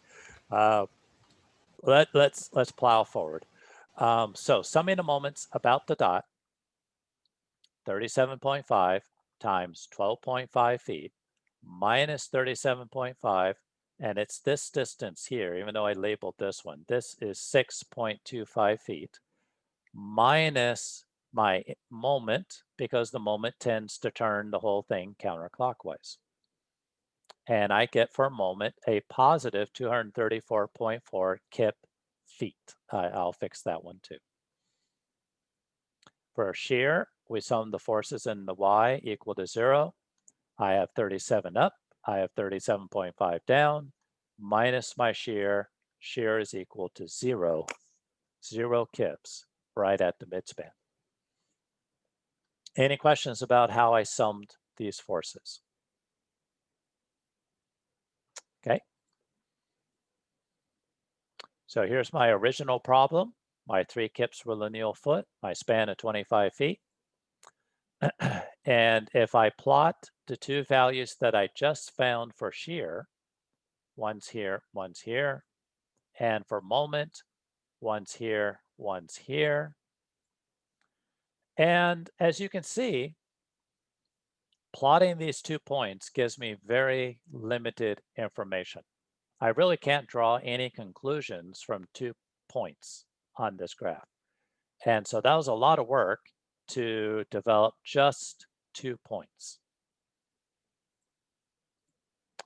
let's plow forward. So summing the moments about the dot, 37.5 times 12.5 feet minus 37.5, and it's this distance here, even though I labeled this one. This is 6.25 feet minus my moment, because the moment tends to turn the whole thing counterclockwise. And I get for a moment a positive 234.4 kip feet. I'll fix that one too. For shear, we sum the forces in the y equal to 0. I have 37 up, I have 37.5 down, minus my shear. Shear is equal to 0. 0 kips, right at the midspan. Any questions about how I summed these forces? Okay. So here's my original problem. My 3 kips per lineal foot, my span of 25 feet. And if I plot the two values that I just found for shear, one's here, and for moment, one's here, one's here. And as you can see, plotting these 2 points gives me very limited information. I really can't draw any conclusions from 2 points on this graph. And so that was a lot of work to develop just 2 points.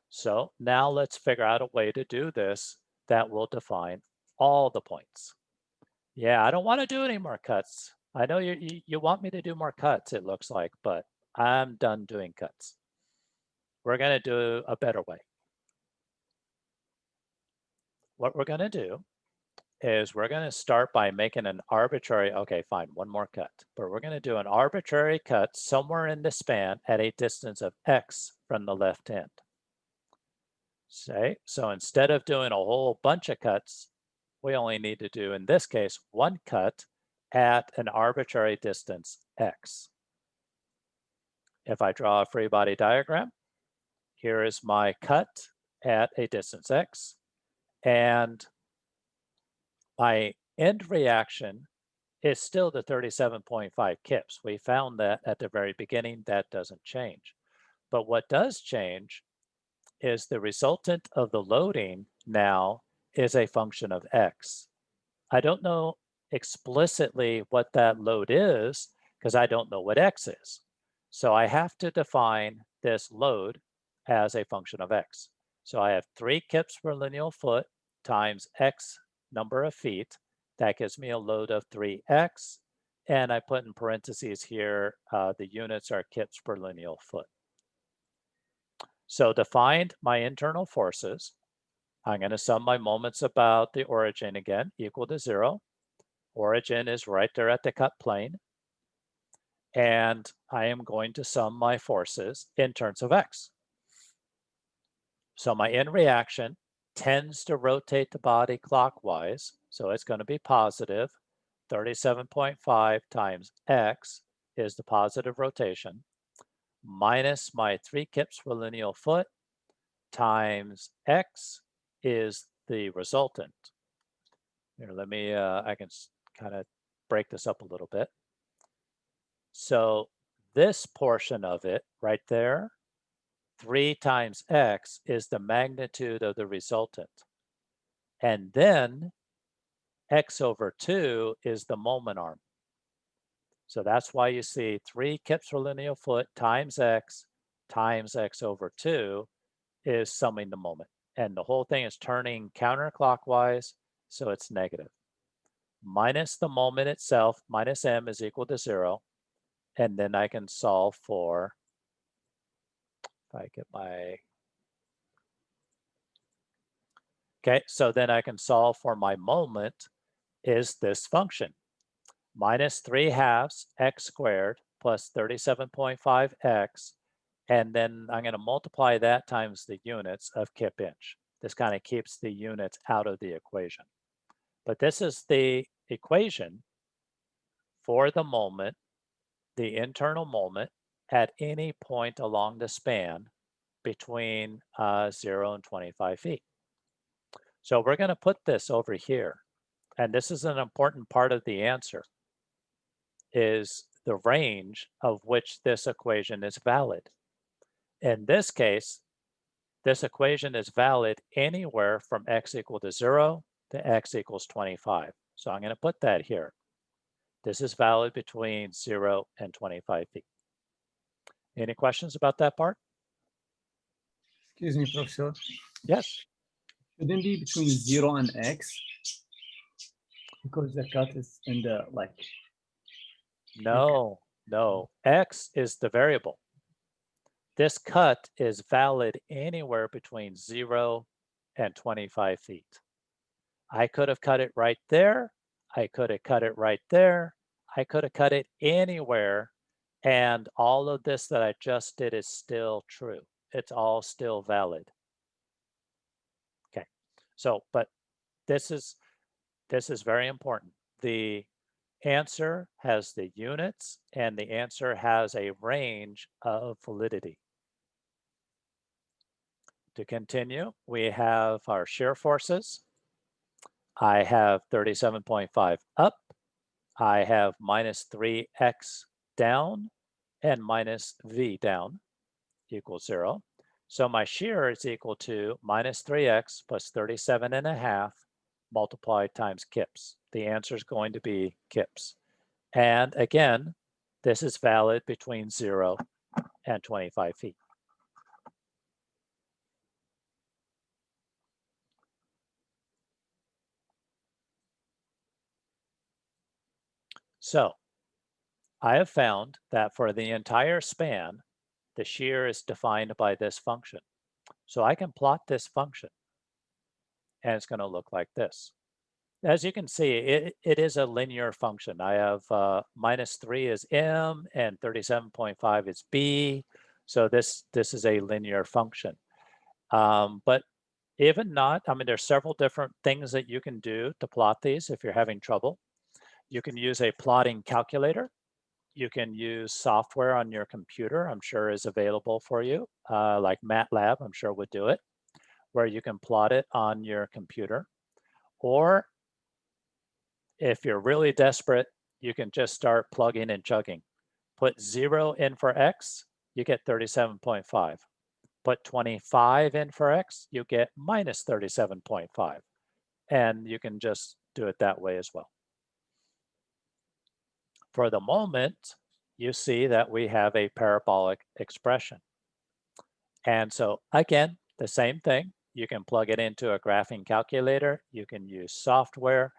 So now let's figure out a way to do this that will define all the points. Yeah, I don't want to do any more cuts. I know you want me to do more cuts, it looks like, but I'm done doing cuts. We're going to do a better way. What we're going to do is we're going to start by making an arbitrary, okay, fine, one more cut, but we're going to do an arbitrary cut somewhere in the span at a distance of x from the left end. So instead of doing a whole bunch of cuts, we only need to do, in this case, one cut at an arbitrary distance x. If I draw a free body diagram, here is my cut at a distance x, and my end reaction is still the 37.5 kips. We found that at the very beginning. That doesn't change. But what does change is the resultant of the loading now is a function of x. I don't know explicitly what that load is because I don't know what x is. So I have to define this load as a function of x. So I have 3 kips per lineal foot times x number of feet. That gives me a load of 3x. And I put in parentheses here, the units are kips per lineal foot. So to find my internal forces, I'm going to sum my moments about the origin again, equal to 0. Origin is right there at the cut plane. And I am going to sum my forces in terms of x. So my end reaction tends to rotate the body clockwise. So it's going to be positive 37.5 times x is the positive rotation minus my 3 kips per lineal foot times x is the resultant. Here, let me, I can kind of break this up a little bit. So this portion of it right there, 3 times x is the magnitude of the resultant. And then x over 2 is the moment arm. So that's why you see 3 kips per lineal foot times x over 2 is summing the moment. And the whole thing is turning counterclockwise, so it's negative. Minus the moment itself, minus m is equal to 0. And then I can solve for, if I get my, okay, so then I can solve for my moment is this function, minus 3/2 x squared plus 37.5x. And then I'm going to multiply that times the units of kip inch. This kind of keeps the units out of the equation. But this is the equation for the moment, the internal moment at any point along the span between 0 and 25 feet. So we're going to put this over here. And this is an important part of the answer, is the range of which this equation is valid. In this case, this equation is valid anywhere from x equal to 0 to x equals 25. So I'm going to put that here. This is valid between 0 and 25 feet. Any questions about that part? Excuse me, Professor. Yes. Shouldn't be between 0 and x because the cut is in the like. No, no. X is the variable. This cut is valid anywhere between 0 and 25 feet. I could have cut it right there. I could have cut it right there. I could have cut it anywhere. And all of this that I just did is still true. It's all still valid. Okay. So, but this is very important. The answer has the units and the answer has a range of validity. To continue, we have our shear forces. I have 37.5 up. I have minus 3x down and minus v down equals 0. So my shear is equal to minus 3x plus 37.5 multiplied times kips. The answer is going to be kips. And again, this is valid between 0 and 25 feet. So I have found that for the entire span, the shear is defined by this function. So I can plot this function and it's going to look like this. As you can see, it is a linear function. I have minus 3 is m and 37.5 is b. So this is a linear function. But even not, I mean, there's several different things that you can do to plot these if you're having trouble. You can use a plotting calculator. You can use software on your computer, I'm sure is available for you, like MATLAB, I'm sure would do it, where you can plot it on your computer. Or if you're really desperate, you can just start plugging and chugging. Put 0 in for x, you get 37.5. Put 25 in for x, you get minus 37.5. And you can just do it that way as well. For the moment, you see that we have a parabolic expression. And so again, the same thing. You can plug it into a graphing calculator. You can use software.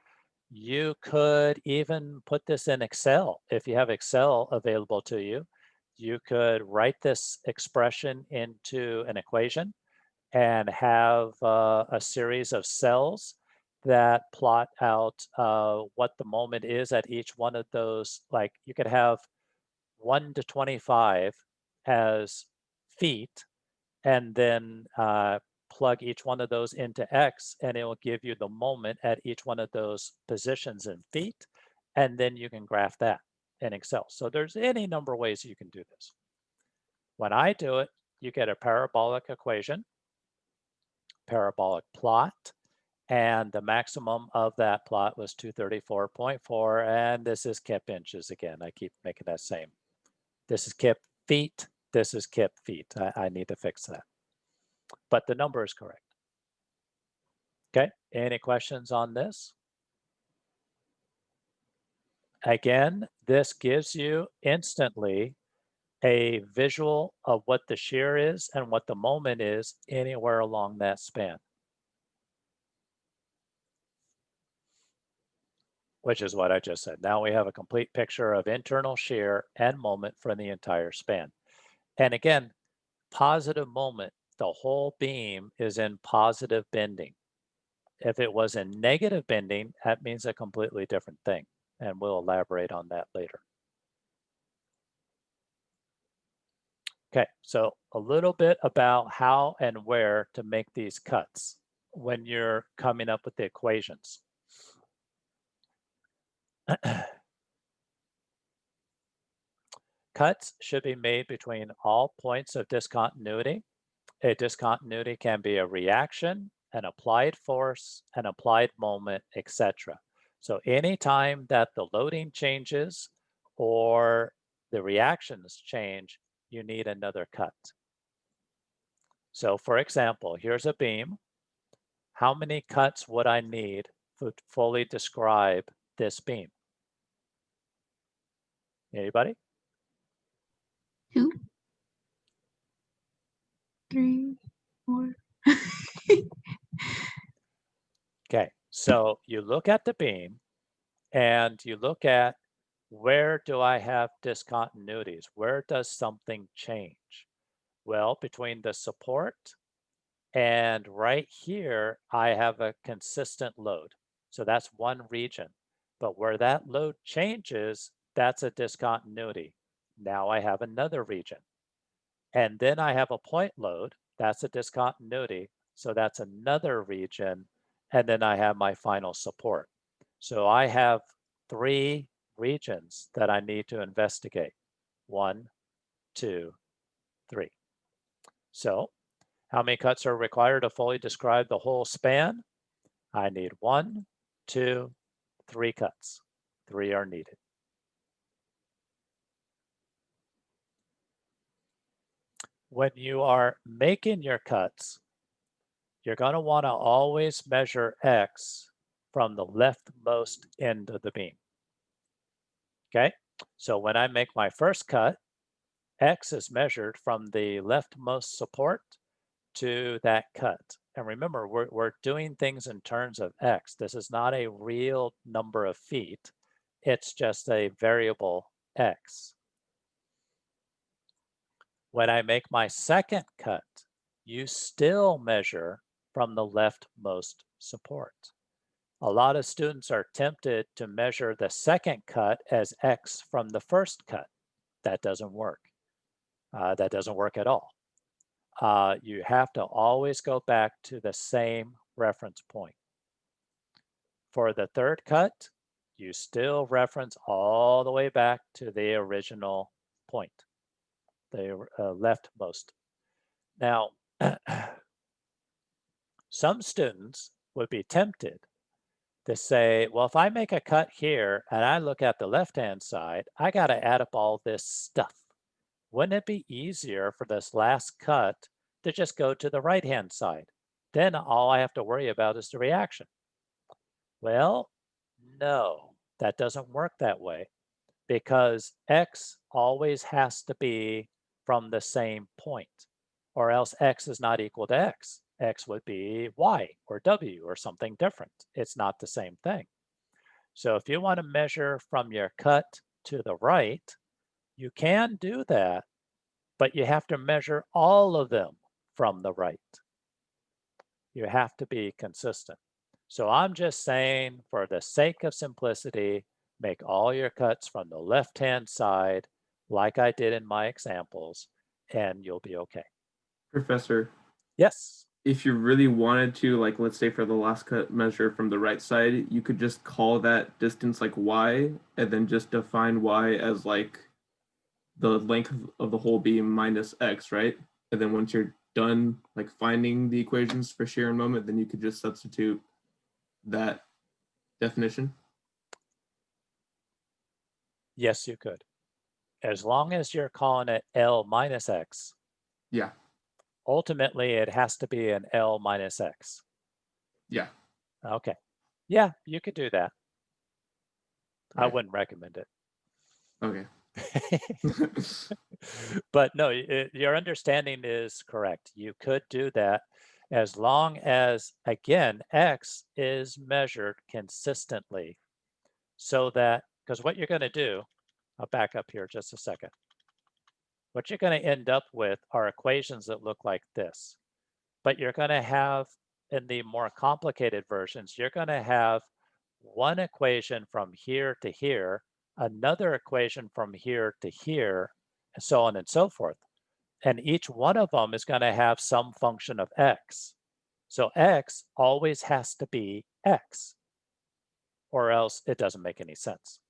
You could even put this in Excel. If you have Excel available to you, you could write this expression into an equation and have a series of cells that plot out what the moment is at each one of those. Like you could have 1 to 25 as feet, and then plug each one of those into x, and it will give you the moment at each one of those positions in feet, and then you can graph that. in Excel. So there's any number of ways you can do this. When I do it, you get a parabolic equation, parabolic plot, and the maximum of that plot was 234.4, and this is kip inches again. I keep making that same. This is kip feet, this is kip feet. I need to fix that. But the number is correct. Okay, any questions on this? Again, this gives you instantly a visual of what the shear is and what the moment is anywhere along that span. Which is what I just said. Now we have a complete picture of internal shear and moment for the entire span. And again, positive moment, the whole beam is in positive bending. If it was in negative bending, that means a completely different thing. And we'll elaborate on that later. Okay, so a little bit about how and where to make these cuts when you're coming up with the equations. Cuts should be made between all points of discontinuity. A discontinuity can be a reaction, an applied force, an applied moment, etc. So anytime that the loading changes or the reactions change, you need another cut. So for example, here's a beam. How many cuts would I need to fully describe this beam? Anybody? 2, 3, 4. Okay, so you look at the beam and you look at where do I have discontinuities? Where does something change? Well, between the support and right here, I have a consistent load. So that's one region. But where that load changes, that's a discontinuity. Now I have another region. And then I have a point load. That's a discontinuity. So that's another region. And then I have my final support. So I have 3 regions that I need to investigate. 1, 2, 3. So how many cuts are required to fully describe the whole span? I need 1, 2, 3 cuts. 3 are needed. When you are making your cuts, you're going to want to always measure X from the leftmost end of the beam. Okay, so when I make my first cut, X is measured from the leftmost support to that cut. And remember, we're doing things in terms of X. This is not a real number of feet. It's just a variable X. When I make my second cut, you still measure from the leftmost support. A lot of students are tempted to measure the second cut as X from the first cut. That doesn't work. That doesn't work at all. You have to always go back to the same reference point. For the third cut, you still reference all the way back to the original point, the leftmost. Now, some students would be tempted to say, well, if I make a cut here and I look at the left-hand side, I got to add up all this stuff. Wouldn't it be easier for this last cut to just go to the right-hand side? Then all I have to worry about is the reaction. Well, no, that doesn't work that way because X always has to be from the same point, or else X is not equal to X. X would be Y or W or something different. It's not the same thing. So if you want to measure from your cut to the right, you can do that, but you have to measure all of them from the right. You have to be consistent. So I'm just saying, for the sake of simplicity, make all your cuts from the left-hand side, like I did in my examples, and you'll be okay. Professor, Yes. if you really wanted to, like, let's say for the last cut measure from the right side, you could just call that distance like y, and then just define y as like the length of the whole beam minus x, right? And then once you're done like finding the equations for shear and moment, then you could just substitute that definition. Yes, you could. As long as you're calling it L minus X, Yeah. ultimately it has to be an L minus X. Yeah. Okay. Yeah, you could do that. I Right. wouldn't recommend it. Okay. But no, your understanding is correct. You could do that as long as, again, X is measured consistently so that, because what you're going to do, I'll back up here just a second. What you're going to end up with are equations that look like this. But you're going to have, in the more complicated versions, you're going to have one equation from here to here, another equation from here to here, and so on and so forth. And each one of them is going to have some function of X. So X always has to be X, or else it doesn't make any sense.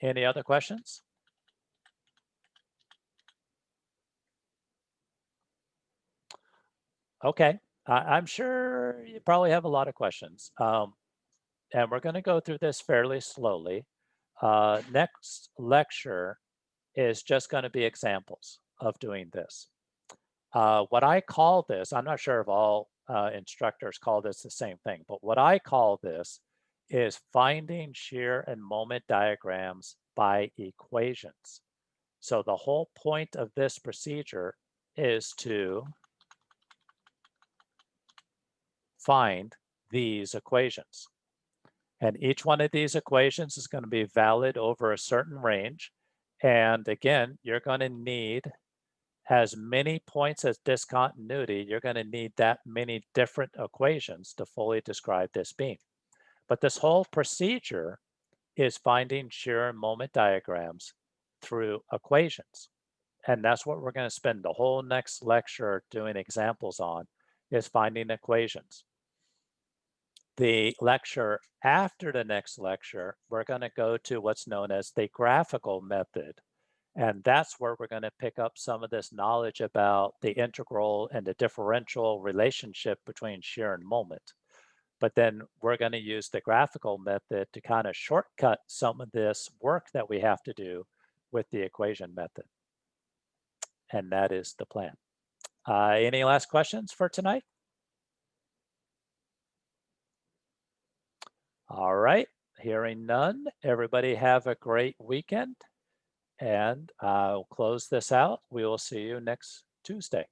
Any other questions? Okay, I'm sure you probably have a lot of questions. And we're going to go through this fairly slowly. Next lecture is just going to be examples of doing this. What I call this, I'm not sure if all instructors call this the same thing, but what I call this is finding shear and moment diagrams by equations. So the whole point of this procedure is to find these equations. And each one of these equations is going to be valid over a certain range. And again, you're going to need as many points as discontinuity. You're going to need that many different equations to fully describe this beam. But this whole procedure is finding shear and moment diagrams through equations. And that's what we're going to spend the whole next lecture doing examples on, is finding equations. The lecture after the next lecture, we're going to go to what's known as the graphical method. And that's where we're going to pick up some of this knowledge about the integral and the differential relationship between shear and moment. But then we're going to use the graphical method to kind of shortcut some of this work that we have to do with the equation method. And that is the plan. Any last questions for tonight? All right, hearing none, everybody have a great weekend. And I'll close this out. We will see you next Tuesday.